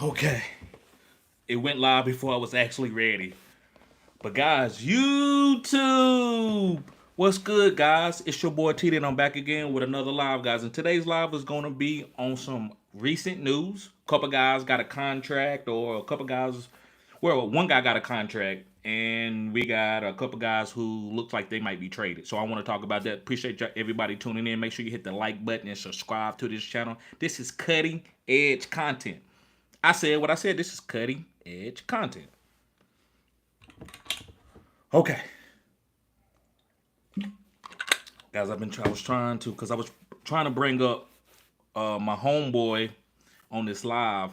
Okay. It went live before I was actually ready. But guys, YouTube. What's good, guys? It's your boy T, and I'm back again with another live, guys. And today's live is going to be on some recent news. A couple guys got a contract, or a couple guys, well, one guy got a contract, and we got a couple guys who looks like they might be traded. So I want to talk about that. Appreciate everybody tuning in. Make sure you hit the like button and subscribe to this channel. This is cutting edge content. I said what I said. This is cutting edge content. Okay, guys, I was trying to, because I was trying to bring up my homeboy on this live,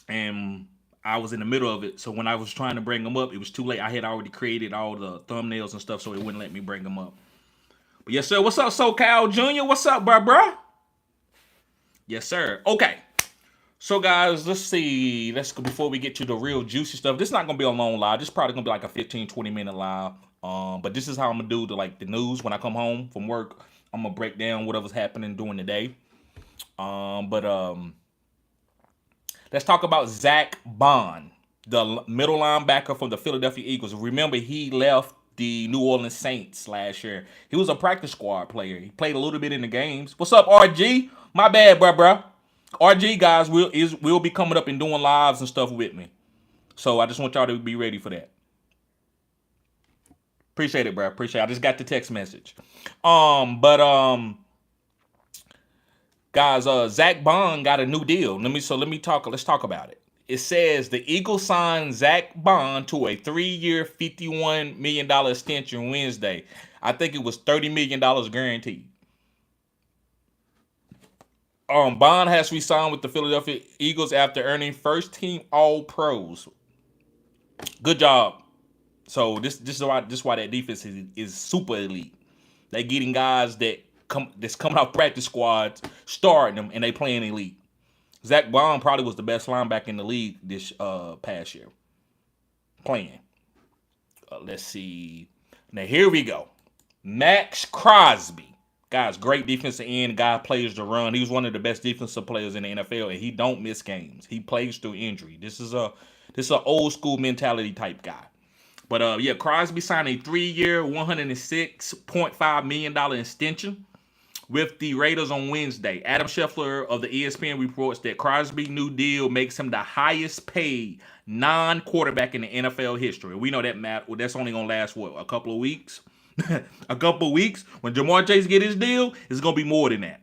and I was in the middle of it. So when I was trying to bring him up, it was too late. I had already created all the thumbnails and stuff, so it wouldn't let me bring him up. But yes, sir. What's up, SoCal Junior? What's up, bruh? Yes, sir. Okay. So guys, let's see. Let's go before we get to the real juicy stuff. This is not gonna be a long live. This is probably gonna be like a 15-20 minute live. But this is how I'm gonna do the news when I come home from work. I'm gonna break down whatever's happening during the day. But let's talk about Zach Bond, the middle linebacker from the Philadelphia Eagles. Remember, he left the New Orleans Saints last year. He was a practice squad player. He played a little bit in the games. What's up, RG? My bad, bruh. RG guys will be coming up and doing lives and stuff with me. So I just want y'all to be ready for that. Appreciate it, bro. Appreciate it. I just got the text message. But guys, Zach Bond got a new deal. Let's talk about it. It says the Eagles signed Zach Bond to a 3-year, $51 million extension Wednesday. I think it was $30 million guaranteed. Bond has re-signed with the Philadelphia Eagles after earning first team All Pros. Good job. So this is why that defense is super elite. They getting guys that's coming off practice squads, starting them, and they playing elite. Zach Bond probably was the best linebacker in the league this past year. Playing. Let's see. Now here we go. Maxx Crosby. Guys, great defensive end. Guy plays the run. He was one of the best defensive players in the NFL, and he don't miss games. He plays through injury. This is a old school mentality type guy. But yeah, Crosby signed a 3-year, $106.5 million extension with the Raiders on Wednesday. Adam Scheffler of the ESPN reports that Crosby's new deal makes him the highest paid non-quarterback in the NFL history. We know that, Matt. Well, that's only gonna last a couple of weeks. A couple of weeks. When Jamar Chase get his deal, it's gonna be more than that.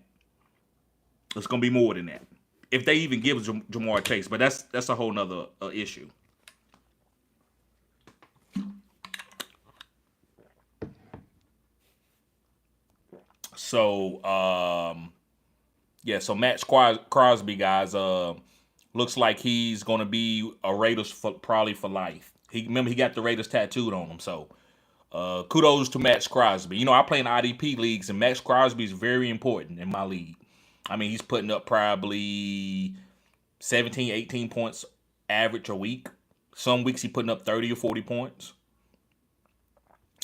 It's gonna be more than that if they even give Jamar Chase. But that's a whole nother issue. So yeah, so Maxx Crosby, guys, looks like he's gonna be a Raiders probably for life. Remember he got the Raiders tattooed on him. So kudos to Maxx Crosby. You know, I play in IDP leagues, and Maxx Crosby is very important in my league. I mean, he's putting up probably 17, 18 points average a week. Some weeks he's putting up 30 or 40 points.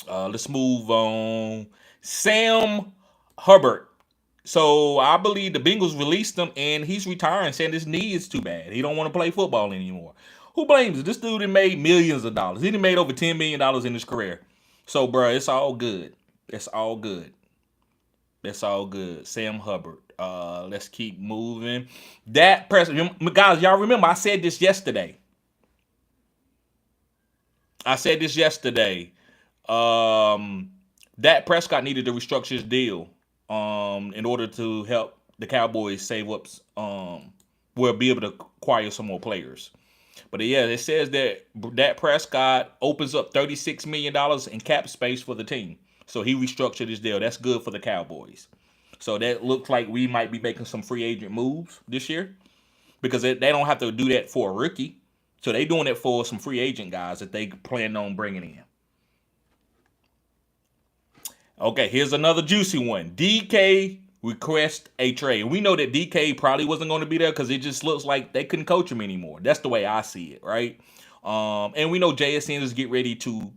Let's move on. Sam Hubbard. So I believe the Bengals released him, and he's retiring, saying his knee is too bad. He don't want to play football anymore. Who blames it? This dude had made millions of dollars. He done made over $10 million in his career. So, bro, it's all good. It's all good. That's all good. Sam Hubbard. Let's keep moving. That person, guys, y'all remember I said this yesterday. Dak Prescott needed to restructure his deal in order to help the Cowboys save up, will be able to acquire some more players. But yeah, it says that Dak Prescott opens up $36 million in cap space for the team. So he restructured his deal. That's good for the Cowboys. So that looks like we might be making some free agent moves this year, because they don't have to do that for a rookie. So they doing it for some free agent guys that they plan on bringing in. Okay, here's another juicy one. DK request a trade. We know that DK probably wasn't going to be there because it just looks like they couldn't coach him anymore. That's the way I see it, right? And we know JSN is get ready to,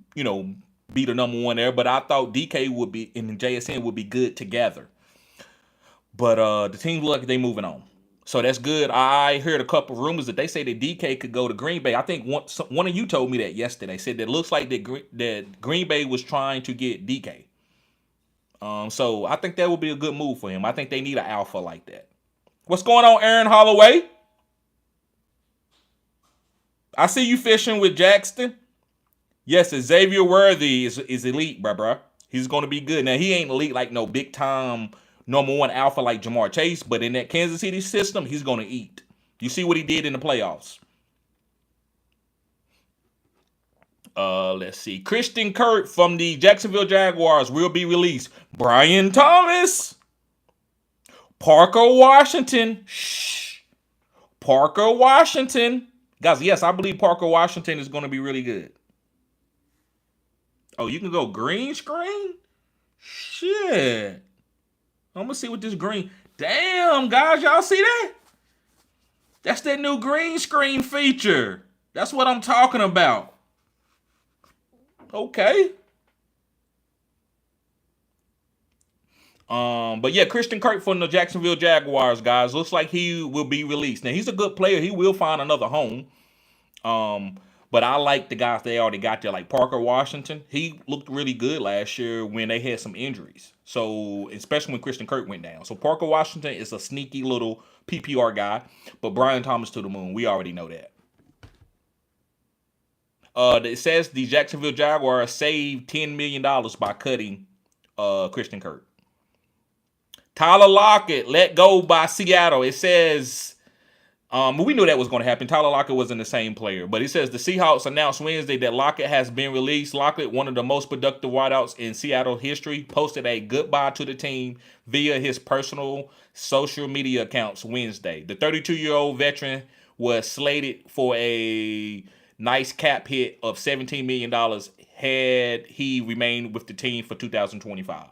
be the number one there. But I thought DK would be and JSN would be good together. But the team look like they moving on. So that's good. I heard a couple rumors that they say that DK could go to Green Bay. I think one of you told me that yesterday. Said that it looks like that Green Bay was trying to get DK. So I think that would be a good move for him. I think they need an alpha like that. What's going on, Aaron Holloway? I see you fishing with Jackson. Yes, Xavier Worthy is elite, bruh. He's going to be good. Now, he ain't elite like no big-time #1 alpha like Jamar Chase, but in that Kansas City system, he's going to eat. You see what he did in the playoffs. Let's see. Christian Kirk from the Jacksonville Jaguars will be released. Brian Thomas. Parker Washington. Shh. Parker Washington. Guys, yes, I believe Parker Washington is going to be really good. Oh, you can go green screen? Shit. I'm going to see what this green... Damn, guys, y'all see that? That's that new green screen feature. That's what I'm talking about. Okay. But yeah, Christian Kirk from the Jacksonville Jaguars, guys. Looks like he will be released. Now, he's a good player. He will find another home. But I like the guys they already got there, like Parker Washington. He looked really good last year when they had some injuries. So, especially when Christian Kirk went down. So, Parker Washington is a sneaky little PPR guy. But Brian Thomas to the moon. We already know that. It says the Jacksonville Jaguars saved $10 million by cutting Christian Kirk. Tyler Lockett let go by Seattle. It says... we knew that was going to happen. Tyler Lockett wasn't the same player. But it says the Seahawks announced Wednesday that Lockett has been released. Lockett, one of the most productive wideouts in Seattle history, posted a goodbye to the team via his personal social media accounts Wednesday. The 32-year-old veteran was slated for a nice cap hit of $17 million had he remained with the team for 2025.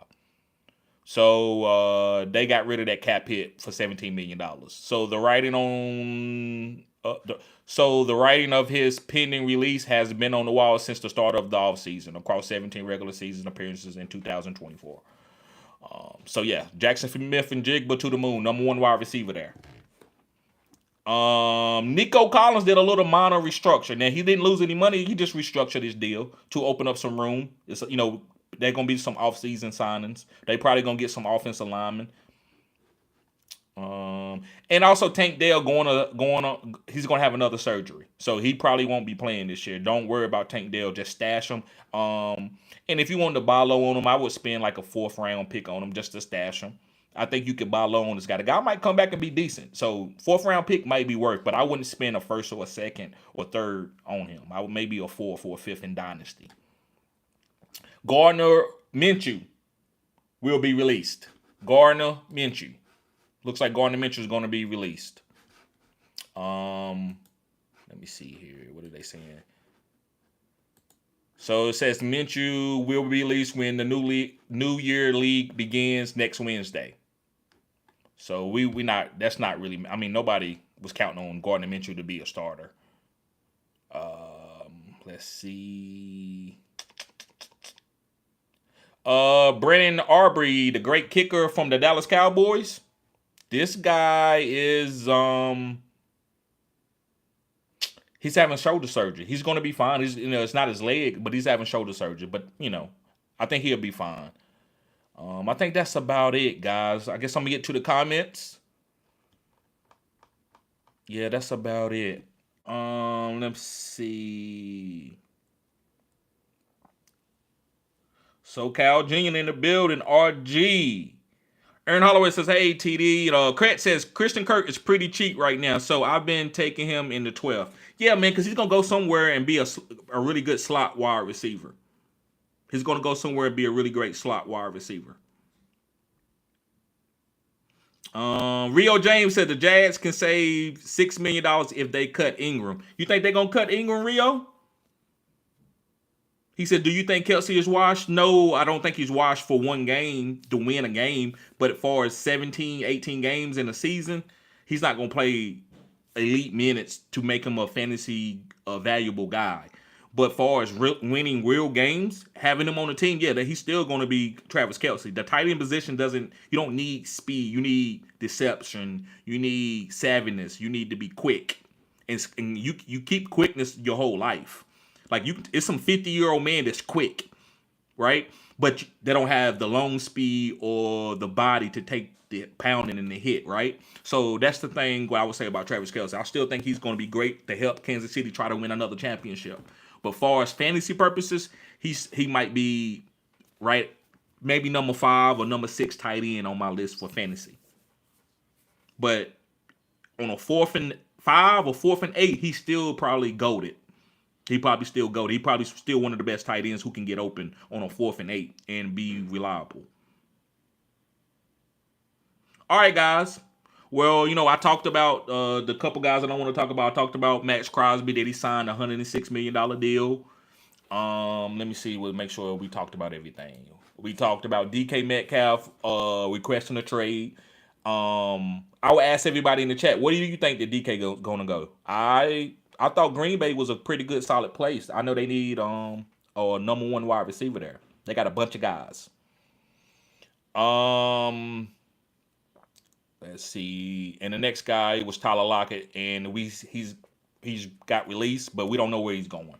So they got rid of that cap hit for $17 million. So the writing of his pending release has been on the wall since the start of the offseason across 17 regular season appearances in 2024. So yeah, Jackson Smith and Jigba to the moon, #1 wide receiver there. Nico Collins did a little minor restructure. Now he didn't lose any money. He just restructured his deal to open up some room. It's, they're gonna be some off-season signings. They probably gonna get some offensive linemen. And also Tank Dell going on. He's gonna have another surgery, so he probably won't be playing this year. Don't worry about Tank Dell. Just stash him. And if you wanted to buy low on him, I would spend like a 4th round pick on him just to stash him. I think you could buy low on this guy. The guy might come back and be decent. So 4th round pick might be worth, but I wouldn't spend a 1st or a 2nd or 3rd on him. I would maybe a 4th or a 5th in Dynasty. Gardner Minshew will be released. Gardner Minshew. Looks like Gardner Minshew is going to be released. Let me see here. What are they saying? So it says Minshew will be released when the New Year League begins next Wednesday. So that's not really, nobody was counting on Gardner Minshew to be a starter. Let's see. Brennan Arbery, the great kicker from the Dallas Cowboys. This guy is he's having shoulder surgery. He's going to be fine. It's not his leg, but he's having shoulder surgery. But I think he'll be fine. I think that's about it, guys. I guess I'm gonna get to the comments. Yeah, that's about it. Let's see. SoCal Junior in the building. RG. Aaron Holloway says, hey, TD. Krat says, Christian Kirk is pretty cheap right now, so I've been taking him in the 12th. Yeah, man, because he's going to go somewhere and be a really good slot wide receiver. He's going to go somewhere and be a really great slot wide receiver. Rio James said the Jags can save $6 million if they cut Ingram. You think they're going to cut Ingram, Rio? He said, do you think Kelsey is washed? No, I don't think he's washed for one game to win a game. But as far as 17, 18 games in a season, he's not going to play elite minutes to make him a fantasy valuable guy. But far as winning real games, having him on the team, yeah, that he's still going to be Travis Kelce. The tight end position you don't need speed. You need deception. You need savviness. You need to be quick. And you keep quickness your whole life. Like it's some 50-year-old man that's quick, right? But they don't have the long speed or the body to take the pounding and the hit, right? So that's the thing what I would say about Travis Kelce. I still think he's going to be great to help Kansas City try to win another championship. But far as fantasy purposes, he might be right, maybe number 5 or number 6 tight end on my list for fantasy. But on a 4th and 5 or 4th and 8, he's still probably goated. He probably still goated. He probably still one of the best tight ends who can get open on a 4th and 8 and be reliable. All right, guys. Well, I talked about the couple guys that I want to talk about. I talked about Maxx Crosby that he signed a $106 million deal. Let me see. We'll make sure we talked about everything. We talked about DK Metcalf requesting a trade. I would ask everybody in the chat, where do you think that DK going to go? I thought Green Bay was a pretty good, solid place. I know they need a number 1 wide receiver there. They got a bunch of guys. Let's see. And the next guy was Tyler Lockett, and he's got released, but we don't know where he's going.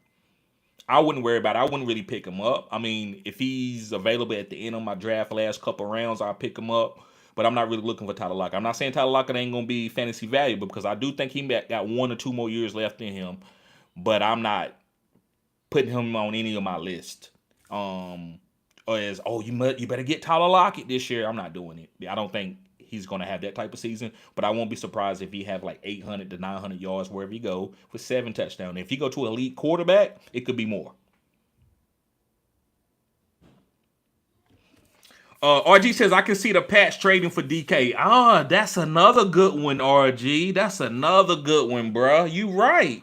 I wouldn't worry about it. I wouldn't really pick him up. I mean, if he's available at the end of my draft last couple rounds, I'll pick him up. But I'm not really looking for Tyler Lockett. I'm not saying Tyler Lockett ain't going to be fantasy valuable because I do think he got 1 or 2 more years left in him. But I'm not putting him on any of my list. You better get Tyler Lockett this year. I'm not doing it. I don't think he's going to have that type of season. But I won't be surprised if he have like 800 to 900 yards wherever he go with 7 touchdowns. If he go to an elite quarterback, it could be more. RG says, I can see the Pats trading for DK. That's another good one, RG. That's another good one, bro. You right.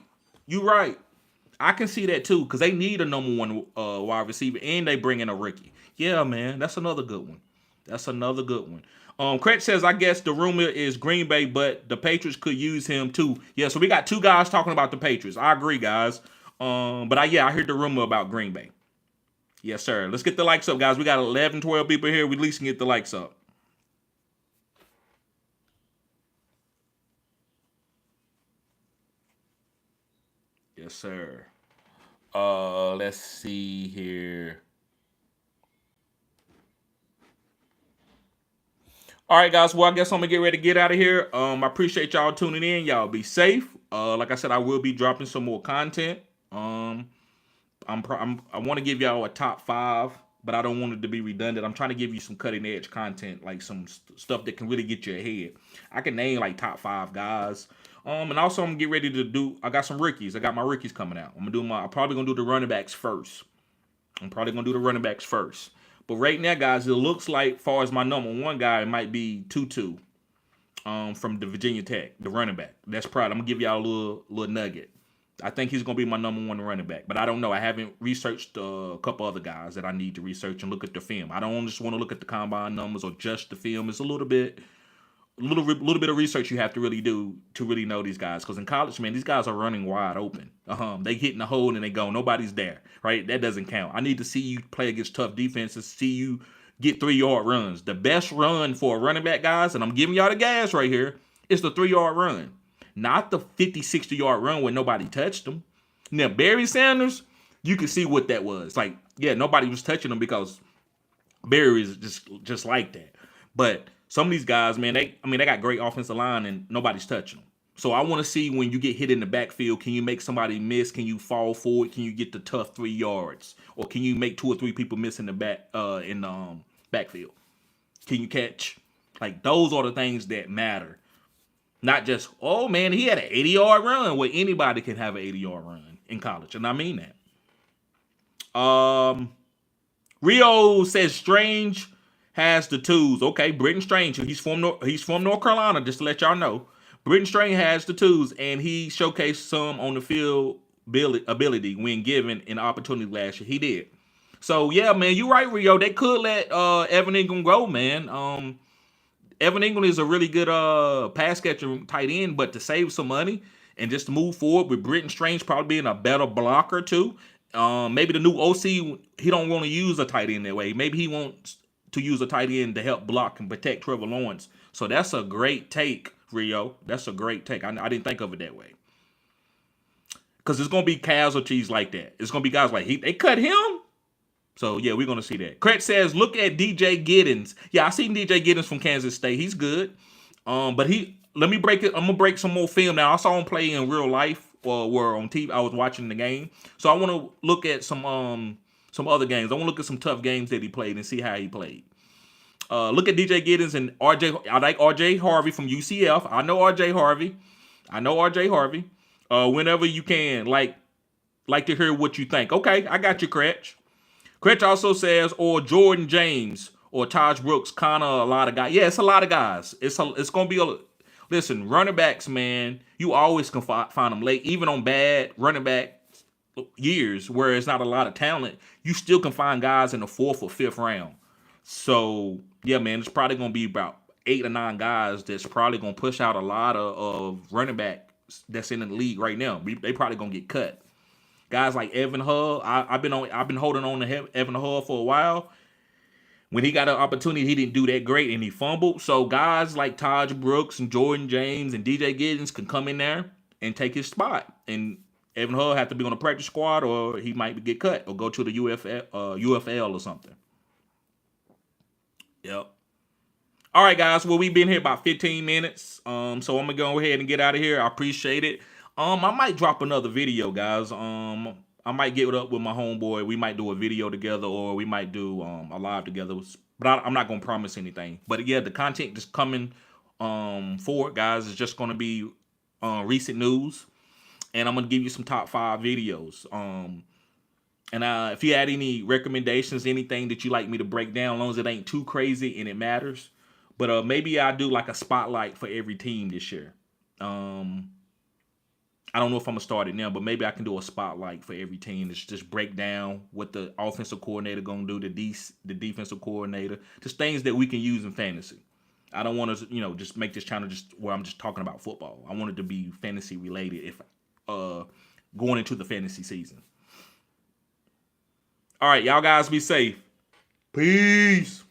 I can see that too, because they need a number 1 wide receiver, and they bring in a rookie. Yeah, man, that's another good one. Craig says, I guess the rumor is Green Bay, but the Patriots could use him too. Yeah, so we got 2 guys talking about the Patriots. I agree, guys. But I heard the rumor about Green Bay. Yes, sir. Let's get the likes up, guys. We got 11, 12 people here. We at least can get the likes up. Yes, sir. Let's see here. All right, guys. Well, I guess I'm going to get ready to get out of here. I appreciate y'all tuning in. Y'all be safe. Like I said, I will be dropping some more content. I want to give y'all a top 5, but I don't want it to be redundant. I'm trying to give you some cutting edge content, like some stuff that can really get you ahead. I can name like top 5 guys. And also I'm gonna get ready to do. I got some rookies. I got my rookies coming out. I'm probably gonna do the running backs first. But right now, guys, it looks like, far as my number 1 guy, it might be Tutu, from the Virginia Tech, the running back. That's probably. I'm gonna give y'all a little nugget. I think he's going to be my number 1 running back, but I don't know. I haven't researched a couple other guys that I need to research and look at the film. I don't just want to look at the combine numbers or just the film. It's a little bit of research you have to really do to really know these guys. Because in college, man, these guys are running wide open. They hitting the hole and they go. Nobody's there, right? That doesn't count. I need to see you play against tough defenses, see you get 3-yard runs. The best run for a running back, guys, and I'm giving y'all the gas right here, is the 3-yard run. Not the 50, 60-yard run where nobody touched him. Now, Barry Sanders, you can see what that was. Like, yeah, nobody was touching him because Barry is just like that. But some of these guys, man, they got great offensive line and nobody's touching them. So I want to see when you get hit in the backfield, can you make somebody miss? Can you fall forward? Can you get the tough 3 yards? Or can you make 2 or 3 people miss in the backfield? Can you catch? Like, those are the things that matter. Not just, oh, man, he had an 80-yard run. Well, anybody can have an 80-yard run in college, and I mean that. Rio says Strange has the tools. Okay, Britton Strange, he's from North Carolina, just to let y'all know. Britton Strange has the tools, and he showcased some on the field ability when given an opportunity last year. He did. So, yeah, man, you're right, Rio. They could let Evan Ingram go, man. Evan Ingram is a really good pass catcher tight end, but to save some money and just to move forward with Britton Strange probably being a better blocker too, Maybe the new OC, he don't want to use a tight end that way. Maybe he wants to use a tight end to help block and protect Trevor Lawrence. So that's a great take, Rio. That's a great take. I didn't think of it that way. Because there's going to be casualties like that. It's going to be guys like, they cut him? So, yeah, we're going to see that. Craig says, look at DJ Giddens. Yeah, I seen DJ Giddens from Kansas State. He's good. But let me break it. I'm going to break some more film now. I saw him play in real life or on TV. I was watching the game. So I want to look at some other games. I want to look at some tough games that he played and see how he played. Look at DJ Giddens and RJ. I like RJ Harvey from UCF. I know RJ Harvey. Whenever you can, like to hear what you think. Okay, I got you, Cretch. Cretch also says, or Jordan James or Taj Brooks, kind of a lot of guys. Yeah, it's a lot of guys. It's going to be listen, running backs, man, you always can find them late. Even on bad running back years where it's not a lot of talent, you still can find guys in the 4th or 5th round. So, yeah, man, it's probably going to be about 8 or 9 guys that's probably going to push out a lot of running back that's in the league right now. They probably gonna get cut. Guys like Evan Hull, I've been holding on to Evan Hull for a while. When he got an opportunity, he didn't do that great and he fumbled. So guys like Taj Brooks and Jordan James and DJ Giddens can come in there and take his spot. And Evan Hull have to be on the practice squad, or he might get cut or go to the UFL or something. Yep. All right, guys. Well, we've been here about 15 minutes. So I'm gonna go ahead and get out of here. I appreciate it. I might drop another video, guys. I might get up with my homeboy. We might do a video together, or we might do a live together. But I'm not gonna promise anything. But yeah, the content just coming forward, guys. It's just gonna be recent news, and I'm gonna give you some top 5 videos. And if you had any recommendations, anything that you like me to break down, as long as it ain't too crazy and it matters. But maybe I'll do like a spotlight for every team this year. I don't know if I'm going to start it now, but maybe I can do a spotlight for every team. Just break down what the offensive coordinator going to do, the defensive coordinator, just things that we can use in fantasy. I don't want to, just make this channel just where I'm just talking about football. I want it to be fantasy related if going into the fantasy season. All right, y'all guys be safe. Peace.